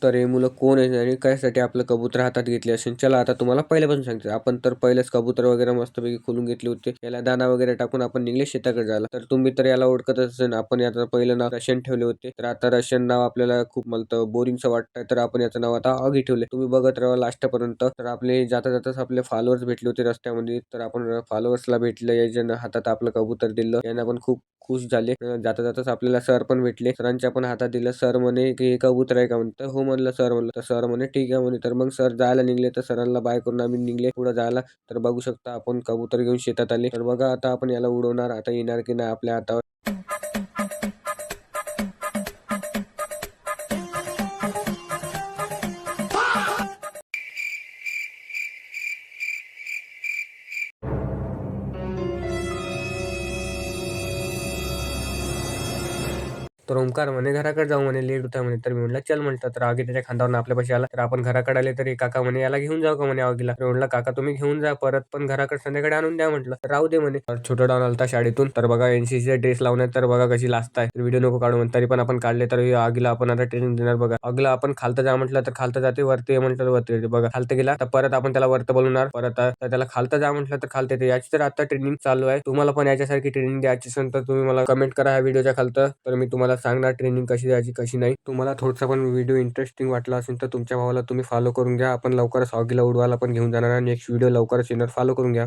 तर हे मुलं कोण आहेत आणि कशासाठी आपलं कबूतर हातात घेतले असेल. चला आता तुम्हाला पहिल्यापासून सांगते. आपण तर पहिलेच कबूतर वगैरे मस्तपैकी खोलून घेतले होते. याला दाना वगैरे टाकून आपण निघले शेताकडे जायला. तर तुम्ही तर याला ओळखतच असेल. आपण याचं पहिलं नाव रशियन ठेवले होते. तर आता रशियन नाव आपल्याला खूप मला तर बोरिंगचं वाटतंय. तर आपण याचं नाव आता ऑगी ठेवले. तुम्ही बघत राहा लास्टपर्यंत. तर आपले जाता जाताच आपले फॉलोअर्स भेटले होते रस्त्यामध्ये. तर आपण फॉलोअर्सला भेटलं, याच्या हातात आपलं कबूतर दिलं. यांना पण खूप खुश झाले. जाता जाताच आपल्याला सर पण भेटले. सरांच्या पण हातात दिलं. सर म्हणे की हे कबूतर आहे का म्हणतं. हो म्हणलं सर म्हणलं. तर सर म्हणे ठीक आहे म्हणे. तर मग सर जायला निघले. तर सरांना बाय करून आम्ही निघले पुढे जायला. तर बघू शकता आपण कबूतर घेऊन शेतात आले. तर बघा आता आपण याला उडवणार. आता येणार की नाही आपल्या हातावर. तर ओमकार म्हणे घराकडे जाऊ म्हणे, लेट होता म्हणे. तर मी म्हटलं चल म्हटलं. तर आगी त्याच्या खांद्यावरून आपल्यापाशी आला. तर आपण घराकडे आले तरी काका म्हणे याला घेऊन जाऊ का म्हणे आगीला. तर म्हटलं काका तुम्ही घेऊन जा परत, पण घराकडे संध्याकाळी आणून द्या म्हटलं. तर राहू दे म्हणे. तर छोटा डॉन आलता शाळेतून. तर बघा एनसीसीचा ड्रेस लावण्यात तर बघा कशी लाजताय. व्हिडिओ नको काढू म्हणून तरी पण आपण काढले. तर आगीला आपण आता ट्रेनिंग देणार बघा. आगीला आपण खालतं जा म्हटलं तर खालतं जाते, वरती ये म्हटलं तर वरती येते. बघा खालतं गेला तर परत आपण त्याला वरतं बोलवणार. परत तर त्याला खालतं जा म्हटलं तर खालतं येते. याची तर आता ट्रेनिंग चालू आहे. तुम्हाला पण याच्यासारखी ट्रेनिंग द्यायची असेल तर तुम्ही मला कमेंट करा ह्या व्हिडिओच्या खालतं. तर मी तुम्हाला सांगणार ट्रेनिंग कशी द्यायची कशी नाही. तुम्हाला थोडसा पण व्हिडिओ इंटरेस्टिंग वाटला असेल तर तुमच्या भावाला तुम्ही फॉलो करून घ्या. आपण लवकरच ऑगीला उडवायला पण घेऊन जाणार. नेक्स्ट व्हिडिओ लवकरच येणार. फॉलो करून घ्या.